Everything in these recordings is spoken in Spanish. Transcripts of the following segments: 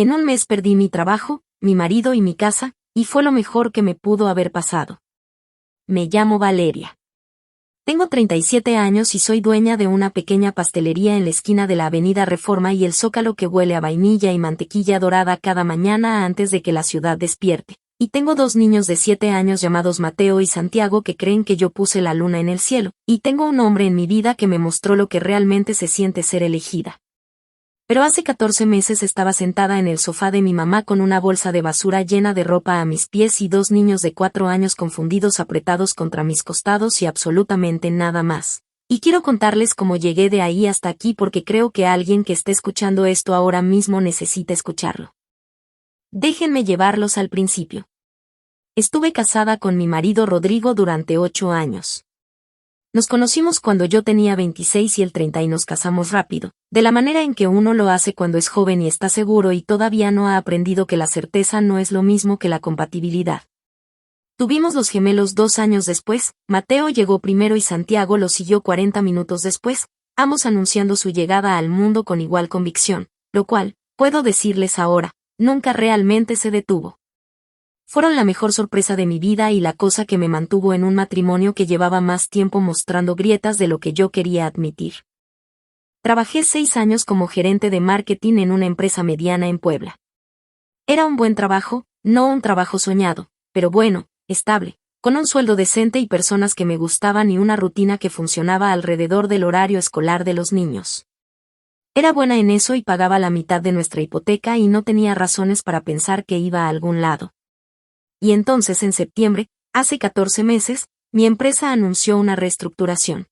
En un mes perdí mi trabajo, mi marido y mi casa, y fue lo mejor que me pudo haber pasado. Me llamo Valeria. Tengo 37 años y soy dueña de una pequeña pastelería en la esquina de la Avenida Reforma y el Zócalo que huele a vainilla y mantequilla dorada cada mañana antes de que la ciudad despierte. Y tengo 2 niños de 7 años llamados Mateo y Santiago que creen que yo puse la luna en el cielo, y tengo un hombre en mi vida que me mostró lo que realmente se siente ser elegida. Pero hace 14 meses estaba sentada en el sofá de mi mamá con una bolsa de basura llena de ropa a mis pies y 2 niños de 4 años confundidos apretados contra mis costados y absolutamente nada más. Y quiero contarles cómo llegué de ahí hasta aquí porque creo que alguien que esté escuchando esto ahora mismo necesita escucharlo. Déjenme llevarlos al principio. Estuve casada con mi marido Rodrigo durante 8 años. Nos conocimos cuando yo tenía 26 y él 30 y nos casamos rápido, de la manera en que uno lo hace cuando es joven y está seguro y todavía no ha aprendido que la certeza no es lo mismo que la compatibilidad. Tuvimos los gemelos 2 años después, Mateo llegó primero y Santiago lo siguió 40 minutos después, ambos anunciando su llegada al mundo con igual convicción, lo cual, puedo decirles ahora, nunca realmente se detuvo. Fueron la mejor sorpresa de mi vida y la cosa que me mantuvo en un matrimonio que llevaba más tiempo mostrando grietas de lo que yo quería admitir. Trabajé 6 años como gerente de marketing en una empresa mediana en Puebla. Era un buen trabajo, no un trabajo soñado, pero bueno, estable, con un sueldo decente y personas que me gustaban y una rutina que funcionaba alrededor del horario escolar de los niños. Era buena en eso y pagaba la mitad de nuestra hipoteca y no tenía razones para pensar que iba a algún lado. Y entonces en septiembre, hace 14 meses, mi empresa anunció una reestructuración.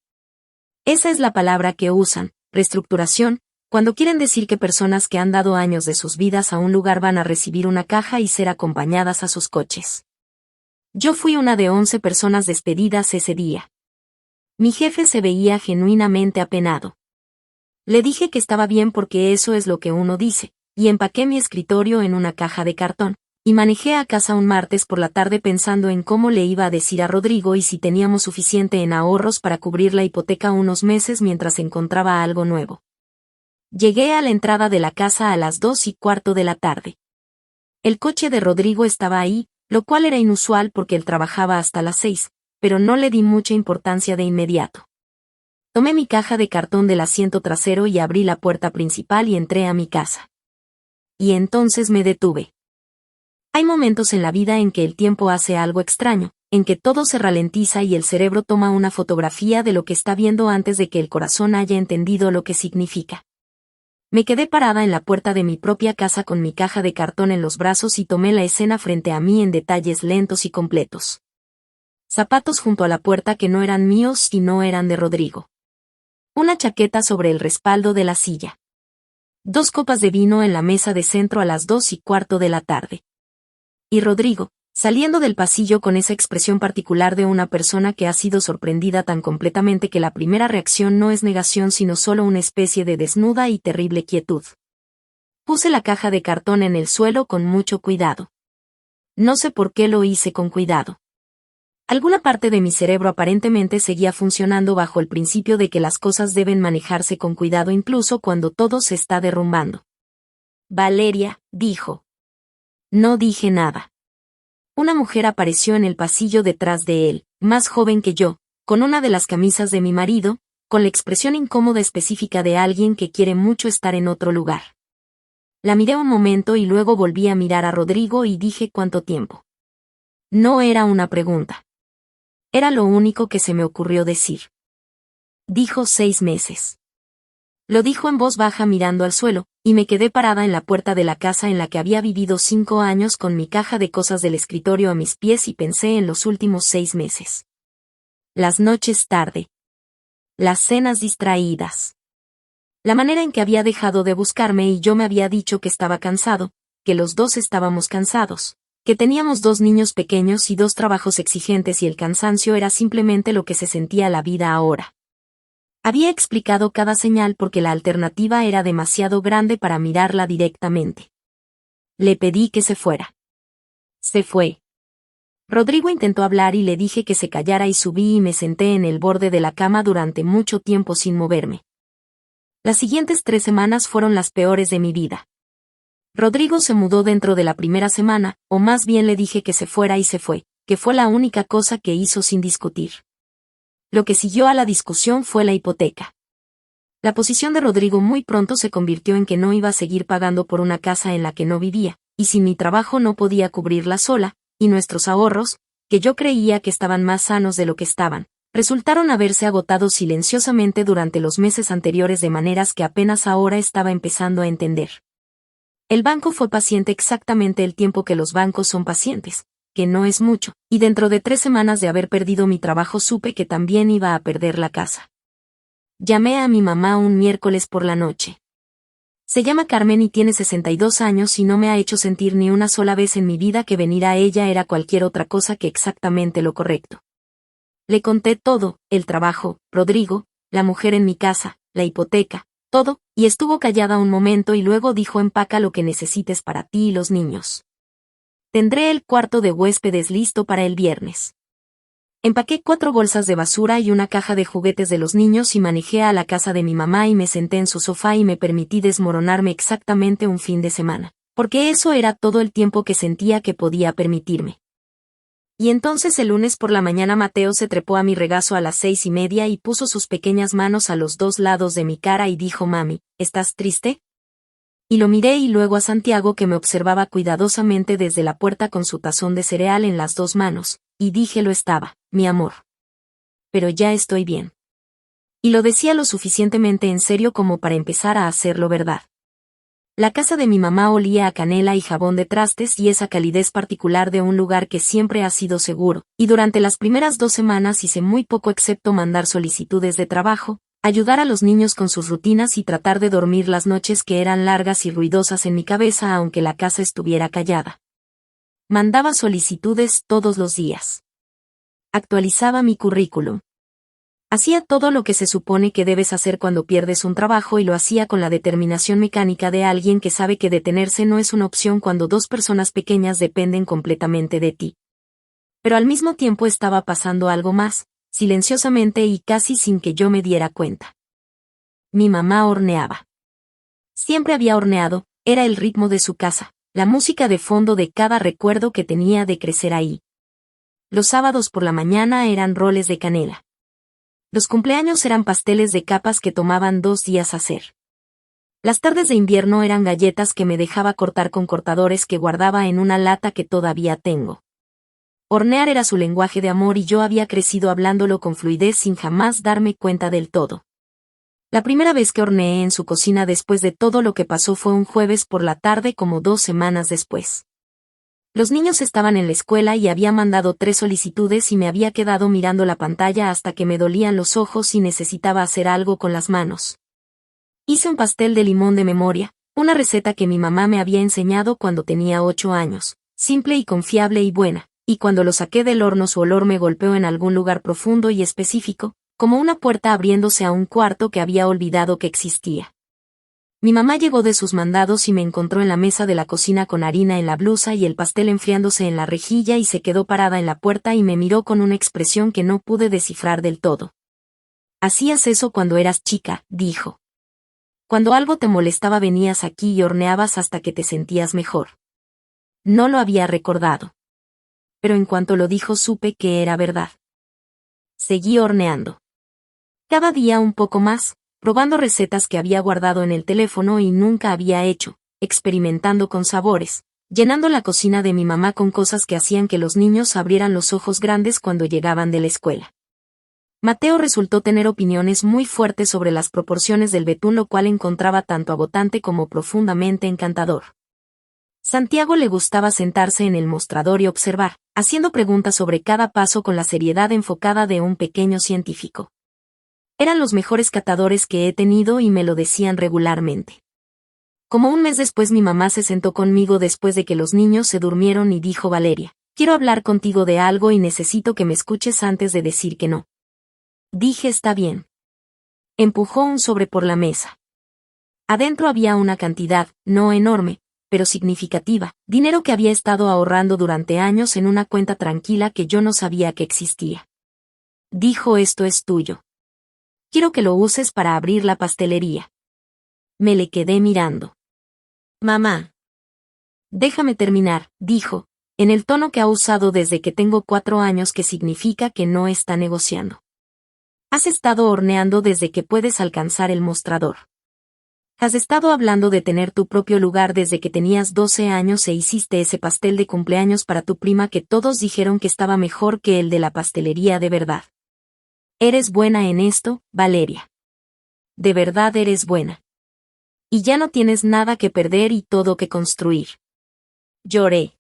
Esa es la palabra que usan, reestructuración, cuando quieren decir que personas que han dado años de sus vidas a un lugar van a recibir una caja y ser acompañadas a sus coches. Yo fui una de 11 personas despedidas ese día. Mi jefe se veía genuinamente apenado. Le dije que estaba bien porque eso es lo que uno dice, y empaqué mi escritorio en una caja de cartón. Y manejé a casa un martes por la tarde pensando en cómo le iba a decir a Rodrigo y si teníamos suficiente en ahorros para cubrir la hipoteca unos meses mientras encontraba algo nuevo. Llegué a la entrada de la casa a las 2:15 de la tarde. El coche de Rodrigo estaba ahí, lo cual era inusual porque él trabajaba hasta las 6, pero no le di mucha importancia de inmediato. Tomé mi caja de cartón del asiento trasero y abrí la puerta principal y entré a mi casa. Y entonces me detuve. Hay momentos en la vida en que el tiempo hace algo extraño, en que todo se ralentiza y el cerebro toma una fotografía de lo que está viendo antes de que el corazón haya entendido lo que significa. Me quedé parada en la puerta de mi propia casa con mi caja de cartón en los brazos y tomé la escena frente a mí en detalles lentos y completos. Zapatos junto a la puerta que no eran míos y no eran de Rodrigo. Una chaqueta sobre el respaldo de la silla. 2 copas de vino en la mesa de centro a las 2:15 de la tarde. Y Rodrigo, saliendo del pasillo con esa expresión particular de una persona que ha sido sorprendida tan completamente que la primera reacción no es negación sino solo una especie de desnuda y terrible quietud. Puse la caja de cartón en el suelo con mucho cuidado. No sé por qué lo hice con cuidado. Alguna parte de mi cerebro aparentemente seguía funcionando bajo el principio de que las cosas deben manejarse con cuidado incluso cuando todo se está derrumbando. Valeria, dijo. No dije nada. Una mujer apareció en el pasillo detrás de él, más joven que yo, con una de las camisas de mi marido, con la expresión incómoda específica de alguien que quiere mucho estar en otro lugar. La miré un momento y luego volví a mirar a Rodrigo y dije ¿cuánto tiempo? No era una pregunta. Era lo único que se me ocurrió decir. Dijo 6 meses. Lo dijo en voz baja mirando al suelo, y me quedé parada en la puerta de la casa en la que había vivido 5 años con mi caja de cosas del escritorio a mis pies y pensé en los últimos 6 meses. Las noches tarde. Las cenas distraídas. La manera en que había dejado de buscarme y yo me había dicho que estaba cansado, que los dos estábamos cansados, que teníamos 2 niños pequeños y 2 trabajos exigentes y el cansancio era simplemente lo que se sentía la vida ahora. Había explicado cada señal porque la alternativa era demasiado grande para mirarla directamente. Le pedí que se fuera. Se fue. Rodrigo intentó hablar y le dije que se callara y subí y me senté en el borde de la cama durante mucho tiempo sin moverme. Las siguientes 3 semanas fueron las peores de mi vida. Rodrigo se mudó dentro de la primera semana, o más bien le dije que se fuera y se fue, que fue la única cosa que hizo sin discutir. Lo que siguió a la discusión fue la hipoteca. La posición de Rodrigo muy pronto se convirtió en que no iba a seguir pagando por una casa en la que no vivía, y sin mi trabajo no podía cubrirla sola, y nuestros ahorros, que yo creía que estaban más sanos de lo que estaban, resultaron haberse agotado silenciosamente durante los meses anteriores de maneras que apenas ahora estaba empezando a entender. El banco fue paciente exactamente el tiempo que los bancos son pacientes, que no es mucho, y dentro de 3 semanas de haber perdido mi trabajo supe que también iba a perder la casa. Llamé a mi mamá un miércoles por la noche. Se llama Carmen y tiene 62 años y no me ha hecho sentir ni una sola vez en mi vida que venir a ella era cualquier otra cosa que exactamente lo correcto. Le conté todo, el trabajo, Rodrigo, la mujer en mi casa, la hipoteca, todo, y estuvo callada un momento y luego dijo: empaca lo que necesites para ti y los niños. Tendré el cuarto de huéspedes listo para el viernes. Empaqué 4 bolsas de basura y una caja de juguetes de los niños y manejé a la casa de mi mamá y me senté en su sofá y me permití desmoronarme exactamente un fin de semana, porque eso era todo el tiempo que sentía que podía permitirme. Y entonces el lunes por la mañana Mateo se trepó a mi regazo a las 6:30 y puso sus pequeñas manos a los 2 lados de mi cara y dijo: mami, ¿estás triste? Y lo miré y luego a Santiago que me observaba cuidadosamente desde la puerta con su tazón de cereal en las 2 manos, y dije: lo estaba, mi amor. Pero ya estoy bien. Y lo decía lo suficientemente en serio como para empezar a hacerlo verdad. La casa de mi mamá olía a canela y jabón de trastes y esa calidez particular de un lugar que siempre ha sido seguro, y durante las primeras 2 semanas hice muy poco excepto mandar solicitudes de trabajo, ayudar a los niños con sus rutinas y tratar de dormir las noches que eran largas y ruidosas en mi cabeza aunque la casa estuviera callada. Mandaba solicitudes todos los días. Actualizaba mi currículum. Hacía todo lo que se supone que debes hacer cuando pierdes un trabajo y lo hacía con la determinación mecánica de alguien que sabe que detenerse no es una opción cuando 2 personas pequeñas dependen completamente de ti. Pero al mismo tiempo estaba pasando algo más, silenciosamente y casi sin que yo me diera cuenta. Mi mamá horneaba. Siempre había horneado, era el ritmo de su casa, la música de fondo de cada recuerdo que tenía de crecer ahí. Los sábados por la mañana eran roles de canela. Los cumpleaños eran pasteles de capas que tomaban 2 días hacer. Las tardes de invierno eran galletas que me dejaba cortar con cortadores que guardaba en una lata que todavía tengo. Hornear era su lenguaje de amor y yo había crecido hablándolo con fluidez sin jamás darme cuenta del todo. La primera vez que horneé en su cocina después de todo lo que pasó fue un jueves por la tarde como 2 semanas después. Los niños estaban en la escuela y había mandado 3 solicitudes y me había quedado mirando la pantalla hasta que me dolían los ojos y necesitaba hacer algo con las manos. Hice un pastel de limón de memoria, una receta que mi mamá me había enseñado cuando tenía 8 años, simple y confiable y buena, y cuando lo saqué del horno su olor me golpeó en algún lugar profundo y específico, como una puerta abriéndose a un cuarto que había olvidado que existía. Mi mamá llegó de sus mandados y me encontró en la mesa de la cocina con harina en la blusa y el pastel enfriándose en la rejilla y se quedó parada en la puerta y me miró con una expresión que no pude descifrar del todo. «Hacías eso cuando eras chica», dijo. «Cuando algo te molestaba venías aquí y horneabas hasta que te sentías mejor». No lo había recordado. Pero en cuanto lo dijo supe que era verdad. Seguí horneando. Cada día un poco más, probando recetas que había guardado en el teléfono y nunca había hecho, experimentando con sabores, llenando la cocina de mi mamá con cosas que hacían que los niños abrieran los ojos grandes cuando llegaban de la escuela. Mateo resultó tener opiniones muy fuertes sobre las proporciones del betún, lo cual encontraba tanto agotante como profundamente encantador. Santiago le gustaba sentarse en el mostrador y observar, haciendo preguntas sobre cada paso con la seriedad enfocada de un pequeño científico. Eran los mejores catadores que he tenido y me lo decían regularmente. Como un mes después mi mamá se sentó conmigo después de que los niños se durmieron y dijo: «Valeria, quiero hablar contigo de algo y necesito que me escuches antes de decir que no». Dije: «Está bien». Empujó un sobre por la mesa. Adentro había una cantidad, no enorme, pero significativa, dinero que había estado ahorrando durante años en una cuenta tranquila que yo no sabía que existía. Dijo: «Esto es tuyo. Quiero que lo uses para abrir la pastelería». Me le quedé mirando. «Mamá». Déjame terminar, dijo, en el tono que ha usado desde que tengo 4 años, que significa que no está negociando. Has estado horneando desde que puedes alcanzar el mostrador. Has estado hablando de tener tu propio lugar desde que tenías 12 años e hiciste ese pastel de cumpleaños para tu prima que todos dijeron que estaba mejor que el de la pastelería de verdad. Eres buena en esto, Valeria. De verdad eres buena. Y ya no tienes nada que perder y todo que construir. Lloré.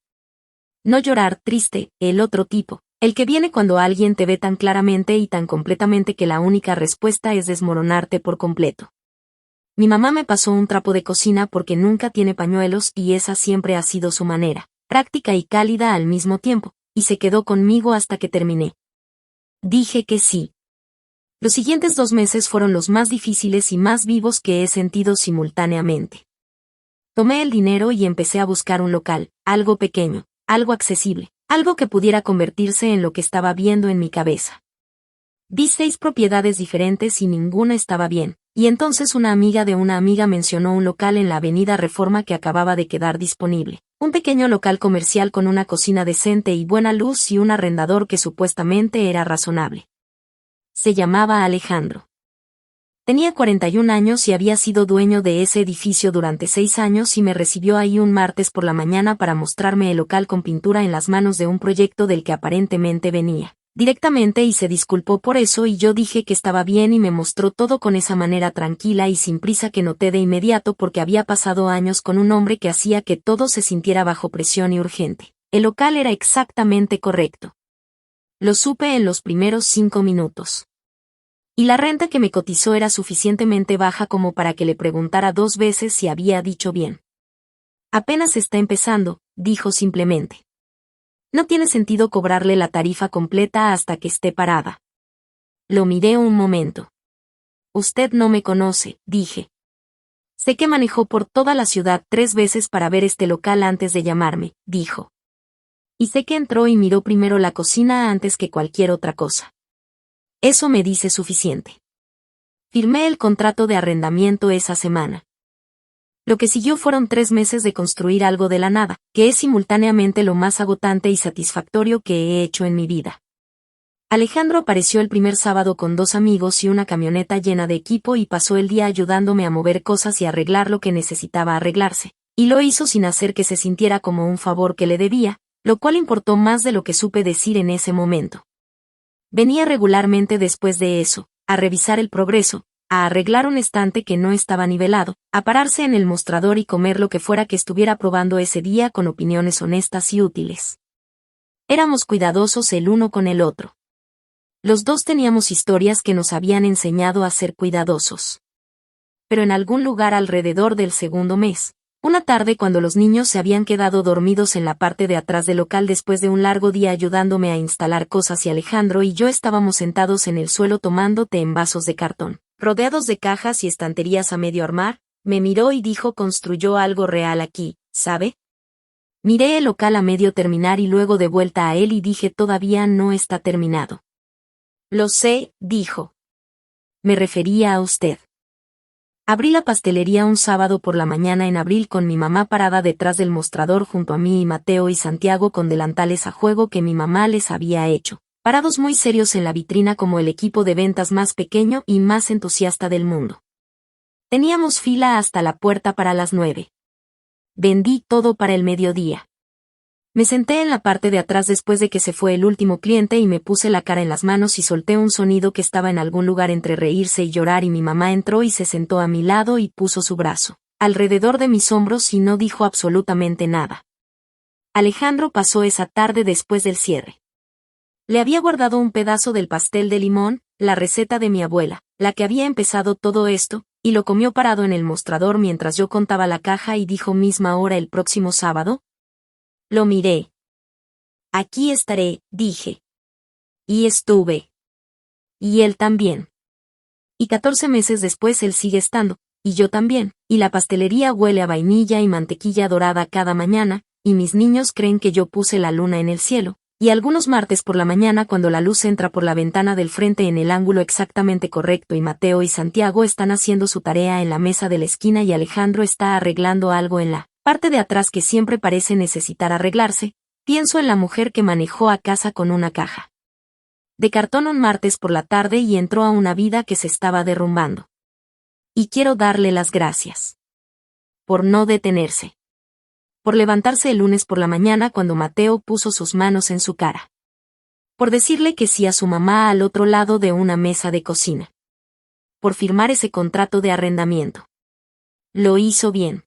No llorar triste, el otro tipo, el que viene cuando alguien te ve tan claramente y tan completamente que la única respuesta es desmoronarte por completo. Mi mamá me pasó un trapo de cocina porque nunca tiene pañuelos y esa siempre ha sido su manera, práctica y cálida al mismo tiempo, y se quedó conmigo hasta que terminé. Dije que sí. Los siguientes 2 meses fueron los más difíciles y más vivos que he sentido simultáneamente. Tomé el dinero y empecé a buscar un local, algo pequeño, algo accesible, algo que pudiera convertirse en lo que estaba viendo en mi cabeza. Vi 6 propiedades diferentes y ninguna estaba bien, y entonces una amiga de una amiga mencionó un local en la Avenida Reforma que acababa de quedar disponible, un pequeño local comercial con una cocina decente y buena luz y un arrendador que supuestamente era razonable. Se llamaba Alejandro. Tenía 41 años y había sido dueño de ese edificio durante 6 años y me recibió ahí un martes por la mañana para mostrarme el local con pintura en las manos de un proyecto del que aparentemente venía directamente y se disculpó por eso y yo dije que estaba bien y me mostró todo con esa manera tranquila y sin prisa que noté de inmediato porque había pasado años con un hombre que hacía que todo se sintiera bajo presión y urgente. El local era exactamente correcto. Lo supe en los primeros 5 minutos. Y la renta que me cotizó era suficientemente baja como para que le preguntara 2 veces si había dicho bien. Apenas está empezando, dijo simplemente. No tiene sentido cobrarle la tarifa completa hasta que esté parada. Lo miré un momento. Usted no me conoce, dije. Sé que manejó por toda la ciudad 3 veces para ver este local antes de llamarme, dijo. Y sé que entró y miró primero la cocina antes que cualquier otra cosa. Eso me dice suficiente. Firmé el contrato de arrendamiento esa semana. Lo que siguió fueron 3 meses de construir algo de la nada, que es simultáneamente lo más agotante y satisfactorio que he hecho en mi vida. Alejandro apareció el primer sábado con 2 amigos y una camioneta llena de equipo y pasó el día ayudándome a mover cosas y arreglar lo que necesitaba arreglarse, y lo hizo sin hacer que se sintiera como un favor que le debía, lo cual importó más de lo que supe decir en ese momento. Venía regularmente después de eso, a revisar el progreso, a arreglar un estante que no estaba nivelado, a pararse en el mostrador y comer lo que fuera que estuviera probando ese día con opiniones honestas y útiles. Éramos cuidadosos el uno con el otro. Los dos teníamos historias que nos habían enseñado a ser cuidadosos. Pero en algún lugar alrededor del segundo mes, una tarde cuando los niños se habían quedado dormidos en la parte de atrás del local después de un largo día ayudándome a instalar cosas y Alejandro y yo estábamos sentados en el suelo tomando té en vasos de cartón, rodeados de cajas y estanterías a medio armar, me miró y dijo: construyó algo real aquí, ¿sabe? Miré el local a medio terminar y luego de vuelta a él y dije: todavía no está terminado. Lo sé, dijo. Me refería a usted. Abrí la pastelería un sábado por la mañana en abril con mi mamá parada detrás del mostrador junto a mí y Mateo y Santiago con delantales a juego que mi mamá les había hecho, parados muy serios en la vitrina como el equipo de ventas más pequeño y más entusiasta del mundo. Teníamos fila hasta la puerta para las 9. Vendí todo para el mediodía. Me senté en la parte de atrás después de que se fue el último cliente y me puse la cara en las manos y solté un sonido que estaba en algún lugar entre reírse y llorar y mi mamá entró y se sentó a mi lado y puso su brazo alrededor de mis hombros y no dijo absolutamente nada. Alejandro pasó esa tarde después del cierre. Le había guardado un pedazo del pastel de limón, la receta de mi abuela, la que había empezado todo esto, y lo comió parado en el mostrador mientras yo contaba la caja y dijo: misma hora el próximo sábado. Lo miré. Aquí estaré, dije. Y estuve. Y él también. Y 14 meses después él sigue estando, y yo también, y la pastelería huele a vainilla y mantequilla dorada cada mañana, y mis niños creen que yo puse la luna en el cielo, y algunos martes por la mañana cuando la luz entra por la ventana del frente en el ángulo exactamente correcto y Mateo y Santiago están haciendo su tarea en la mesa de la esquina y Alejandro está arreglando algo en la parte de atrás que siempre parece necesitar arreglarse, pienso en la mujer que manejó a casa con una caja de cartón un martes por la tarde y entró a una vida que se estaba derrumbando. Y quiero darle las gracias. Por no detenerse. Por levantarse el lunes por la mañana cuando Mateo puso sus manos en su cara. Por decirle que sí a su mamá al otro lado de una mesa de cocina. Por firmar ese contrato de arrendamiento. Lo hizo bien.